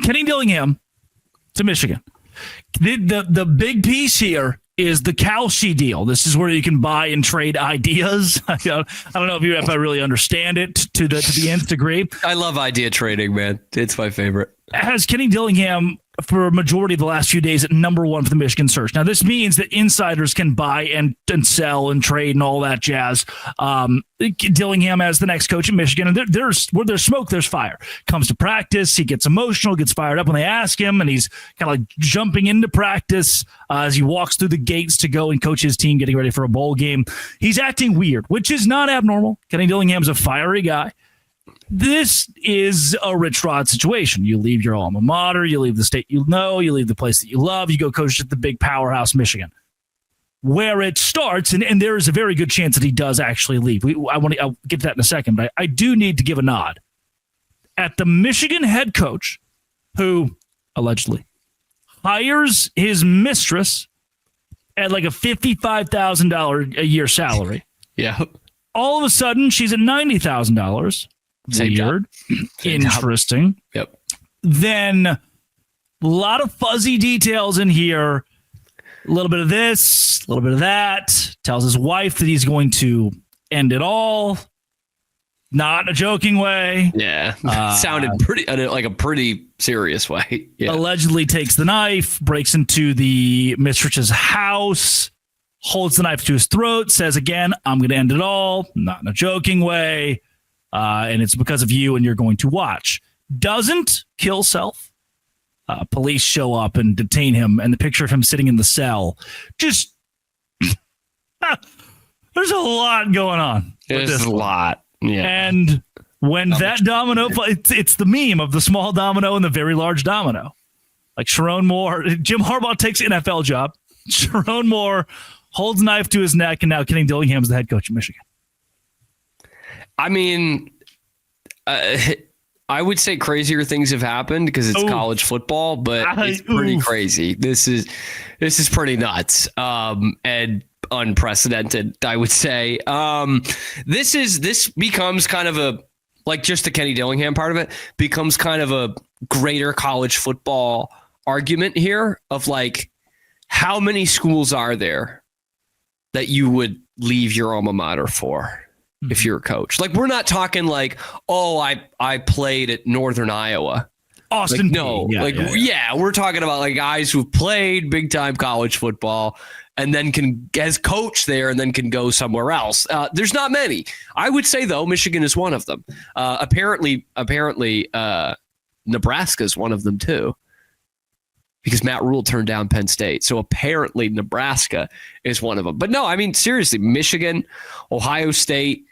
Kenny Dillingham to Michigan. The big piece here is the Kalshi deal. This is where you can buy and trade ideas. I don't know if I really understand it to the nth degree. I love idea trading, man. It's my favorite. Has Kenny Dillingham for a majority of the last few days at number one for the Michigan search. Now, this means that insiders can buy and sell and trade and all that jazz. Dillingham as the next coach at Michigan, and where there's smoke, there's fire. Comes to practice, he gets emotional, gets fired up when they ask him, and he's kind of like jumping into practice as he walks through the gates to go and coach his team, getting ready for a bowl game. He's acting weird, which is not abnormal. Kenny Dillingham's a fiery guy. This is a Rich Rod situation. You leave your alma mater, you leave the state you know, you leave the place that you love, you go coach at the big powerhouse Michigan. Where it starts, and there is a very good chance that he does actually leave. I'll get to that in a second, but I do need to give a nod at the Michigan head coach who allegedly hires his mistress at like a $55,000 a year salary. Yeah. All of a sudden, she's at $90,000. Weird. Interesting. Yep. Then a lot of fuzzy details in here. A little bit of this, a little bit of that. Tells his wife that he's going to end it all. Not in a joking way. Yeah. Sounded pretty like a pretty serious way. Yeah. Allegedly takes the knife, breaks into the mistress's house, holds the knife to his throat, says again, I'm going to end it all. Not in a joking way. And it's because of you, and you're going to watch. Doesn't kill self. Police show up and detain him, and the picture of him sitting in the cell. Just there's a lot going on. There's a lot. Yeah. And when that domino, it's the meme of the small domino and the very large domino. Like Sherrone Moore, Jim Harbaugh takes an NFL job. Sherrone Moore holds a knife to his neck, and now Kenny Dillingham is the head coach of Michigan. I mean, I would say crazier things have happened because it's college football, but it's pretty crazy. This is pretty nuts and unprecedented, I would say. This becomes kind of a, like, just the Kenny Dillingham part of it becomes kind of a greater college football argument here of like, how many schools are there that you would leave your alma mater for? If you're a coach, like, we're not talking like, oh, I played at Northern Iowa, Austin. Like, no, we're talking about like guys who've played big time college football and then has coached there and then can go somewhere else. There's not many. I would say though, Michigan is one of them. Apparently, Nebraska is one of them too, because Matt Rule turned down Penn State. So apparently Nebraska is one of them. But no, I mean, seriously, Michigan, Ohio State,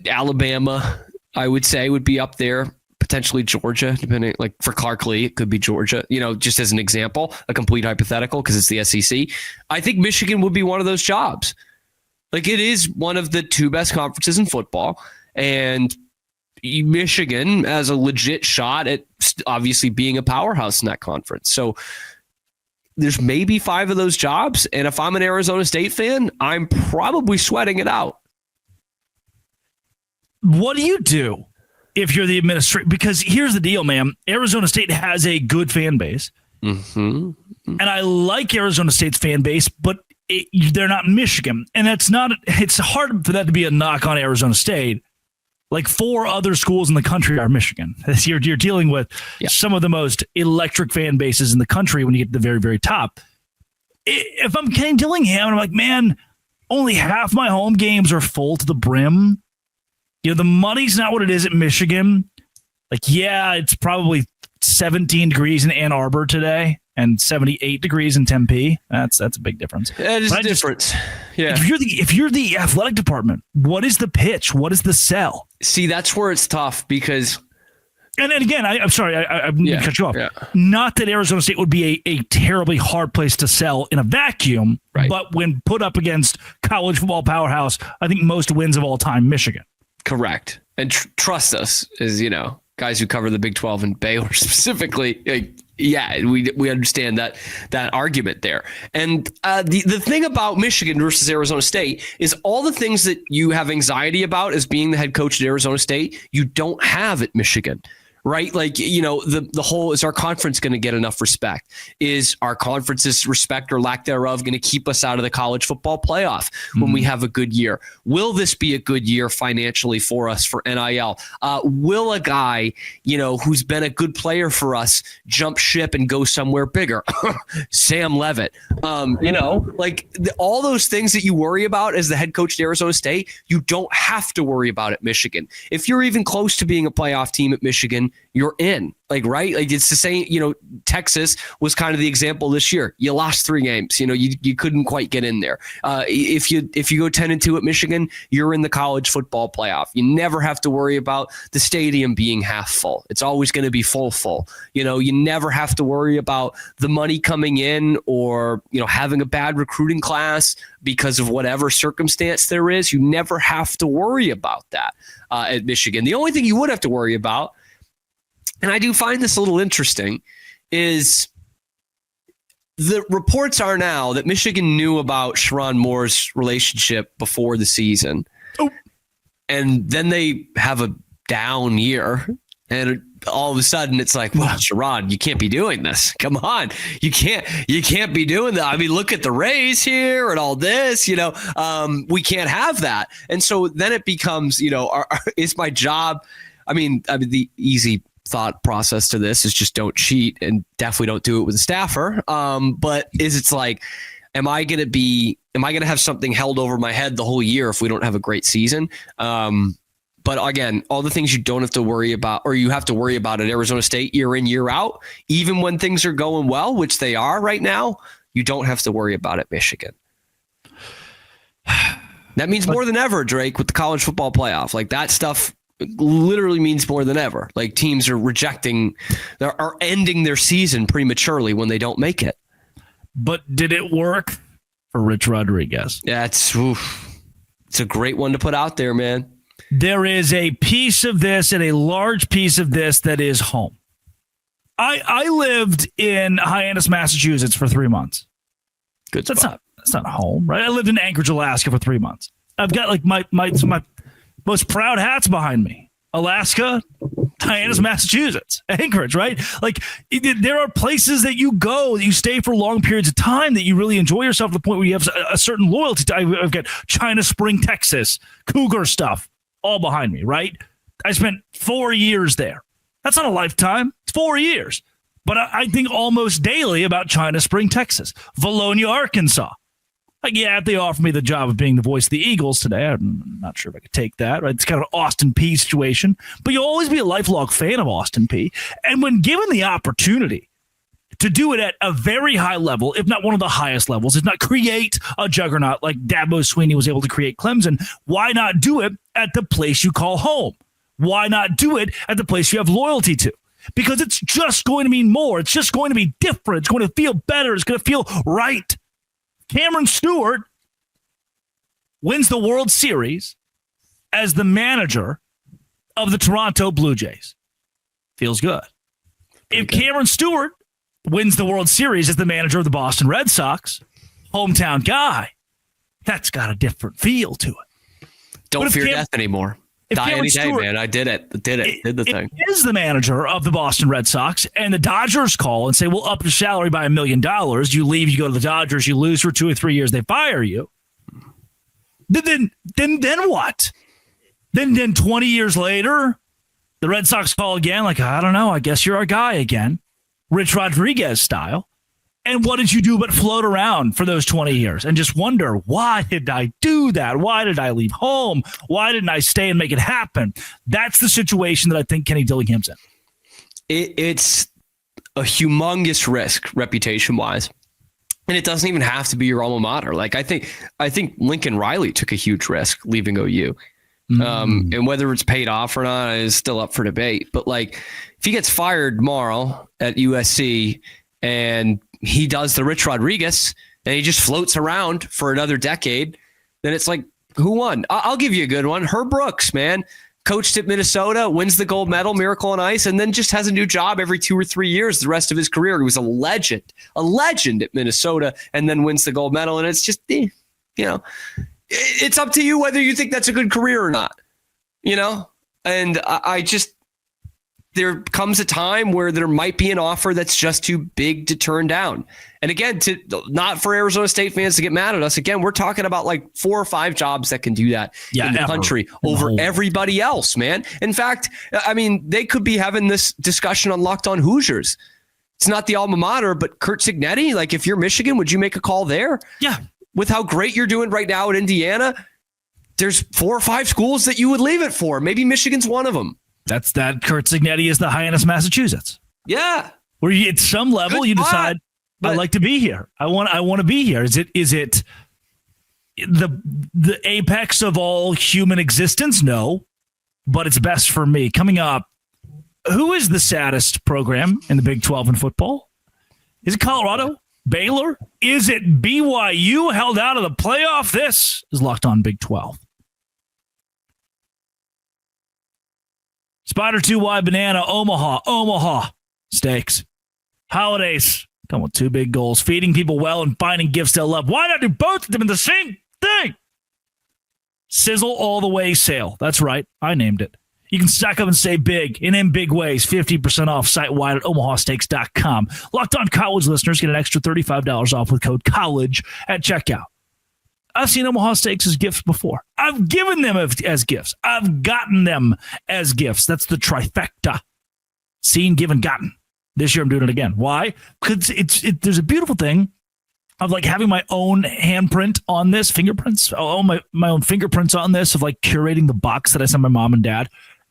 Alabama, I would say would be up there. Potentially Georgia, depending, like for Clark Lee, it could be Georgia, just as an example, a complete hypothetical because it's the SEC. I think Michigan would be one of those jobs. Like, it is one of the two best conferences in football. And Michigan has a legit shot at obviously being a powerhouse in that conference. So there's maybe 5 of those jobs. And if I'm an Arizona State fan, I'm probably sweating it out. What do you do if you're the administrator? Because here's the deal, man. Arizona State has a good fan base. Mm-hmm. And I like Arizona State's fan base, but they're not Michigan. And it's hard for that to be a knock on Arizona State. Like 4 other schools in the country are Michigan. You're dealing with some of the most electric fan bases in the country when you get to the very, very top. If I'm Kenny Dillingham, I'm like, man, only half my home games are full to the brim. The money's not what it is at Michigan. Like, yeah, it's probably 17 degrees in Ann Arbor today and 78 degrees in Tempe. That's a big difference. That is a difference. Yeah. If you're the athletic department, what is the pitch? What is the sell? See, that's where it's tough because. And again, I'm sorry, I didn't cut you off. Yeah. Not that Arizona State would be a terribly hard place to sell in a vacuum, right. But when put up against college football powerhouse, I think most wins of all time, Michigan. Correct. And trust us, as guys who cover the Big 12 and Baylor specifically, we understand that argument there. And the thing about Michigan versus Arizona State is all the things that you have anxiety about as being the head coach at Arizona State, you don't have at Michigan, right? Like, the whole, is our conference going to get enough respect? Is our conference's respect or lack thereof going to keep us out of the college football playoff when we have a good year? Will this be a good year financially for us for NIL? Will a guy, who's been a good player for us jump ship and go somewhere bigger? Sam Levitt. All those things that you worry about as the head coach at Arizona State, you don't have to worry about at Michigan. If you're even close to being a playoff team at Michigan, you're in. Right? Like, it's the same, Texas was kind of the example this year. You lost 3 games. You couldn't quite get in there. If you go 10-2 at Michigan, you're in the college football playoff. You never have to worry about the stadium being half full. It's always going to be full. You never have to worry about the money coming in or, having a bad recruiting class because of whatever circumstance there is. You never have to worry about that at Michigan. The only thing you would have to worry about, and I do find this a little interesting, is the reports are now that Michigan knew about Sherrone Moore's relationship before the season. Oh. And then they have a down year. And all of a sudden it's like, well, Sherrone, you can't be doing this. Come on. You can't be doing that. I mean, look at the Rays here and all this, we can't have that. And so then it becomes, is my job. I mean, the easy thought process to this is just don't cheat and definitely don't do it with a staffer. But it's like, am I going to have something held over my head the whole year if we don't have a great season? But again, all the things you don't have to worry about, or you have to worry about at Arizona State year in, year out, even when things are going well, which they are right now, you don't have to worry about it, Michigan. That means more than ever, Drake, with the college football playoff. Like, that stuff literally means more than ever. Like, teams are ending their season prematurely when they don't make it. But did it work for Rich Rodriguez? Yeah, it's a great one to put out there, man. There is a piece of this and a large piece of this that is home. I lived in Hyannis, Massachusetts for 3 months. Good spot. That's not home, right? I lived in Anchorage, Alaska for 3 months. I've got like my most proud hats behind me. Alaska, Hyannis, Massachusetts, Anchorage, right? Like, there are places that you go, that you stay for long periods of time, that you really enjoy yourself to the point where you have a certain loyalty to. I've got China Spring, Texas, Cougar stuff all behind me, right? I spent 4 years there. That's not a lifetime. It's 4 years. But I think almost daily about China Spring, Texas, Valonia, Arkansas. Like, yeah, if they offer me the job of being the voice of the Eagles today, I'm not sure if I could take that. Right? It's kind of an Austin Peay situation, but you'll always be a lifelong fan of Austin Peay. And when given the opportunity to do it at a very high level, if not one of the highest levels, if not create a juggernaut like Dabo Swinney was able to create Clemson, why not do it at the place you call home? Why not do it at the place you have loyalty to? Because it's just going to mean more. It's just going to be different. It's going to feel better. It's going to feel right. Cameron Stewart wins the World Series as the manager of the Toronto Blue Jays. Feels good. If Cameron Stewart wins the World Series as the manager of the Boston Red Sox, hometown guy, that's got a different feel to it. Don't fear death anymore. Die any day, man. I did it. Did the thing. Is the manager of the Boston Red Sox, and the Dodgers call and say, we'll up your salary by $1 million. You leave, you go to the Dodgers, you lose for 2 or 3 years, they fire you. Then what? Then 20 years later, the Red Sox call again, like, I don't know, I guess you're our guy again. Rich Rodriguez style. And what did you do but float around for those 20 years and just wonder, why did I do that? Why did I leave home? Why didn't I stay and make it happen? That's the situation that I think Kenny Dillingham's in. It's a humongous risk reputation-wise. And it doesn't even have to be your alma mater. Like, I think Lincoln Riley took a huge risk leaving OU. And whether it's paid off or not is still up for debate. But, like, if he gets fired tomorrow at USC and he does the Rich Rodriguez and he just floats around for another decade, then it's like, who won? I'll give you a good one. Herb Brooks, man. Coached at Minnesota, wins the gold medal, Miracle on Ice, and then just has a new job every 2 or 3 years the rest of his career. He was a legend at Minnesota, and then wins the gold medal. And it's just, it's up to you whether you think that's a good career or not, And there comes a time where there might be an offer that's just too big to turn down. And again, not for Arizona State fans to get mad at us. Again, we're talking about like 4 or 5 jobs that can do that in the country over everybody else, man. In fact, I mean, they could be having this discussion on Locked On Hoosiers. It's not the alma mater, but Curt Cignetti. Like, if you're Michigan, would you make a call there? Yeah. With how great you're doing right now at Indiana, there's 4 or 5 schools that you would leave it for. Maybe Michigan's one of them. That's that Curt Cignetti is the Hyannis, Massachusetts. Yeah. Where you, at some level, you decide, I'd like to be here. I want to be here. Is it the apex of all human existence? No, but it's best for me. Coming up, who is the saddest program in the Big 12 in football? Is it Colorado? Baylor? Is it BYU held out of the playoff? This is Locked On Big 12. Spider 2Y Banana, Omaha Steaks. Holidays come with 2 big goals: feeding people well and finding gifts they'll love. Why not do both of them in the same thing? Sizzle all the way sale. That's right. I named it. You can stack up and save big and in big ways. 50% off site-wide at omahasteaks.com. Locked On College listeners get an extra $35 off with code COLLEGE at checkout. I've seen Omaha Steaks as gifts before. I've given them as gifts. I've gotten them as gifts. That's the trifecta. Seen, given, gotten. This year I'm doing it again. Why? Because there's a beautiful thing of like having my own handprint on this, fingerprints, my own fingerprints on this, of like curating the box that I send my mom and dad.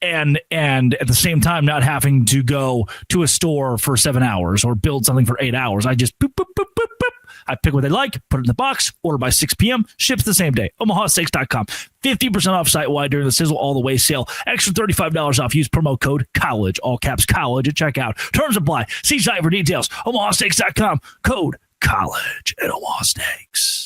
And at the same time, not having to go to a store for 7 hours or build something for 8 hours. I just boop, boop, boop, boop, boop. I pick what they like, put it in the box, order by 6 p.m., ships the same day. omahasteaks.com. 50% off site-wide during the Sizzle All the Way sale. Extra $35 off. Use promo code COLLEGE, all caps COLLEGE at checkout. Terms apply. See site for details. omahasteaks.com. Code COLLEGE at Omaha Steaks.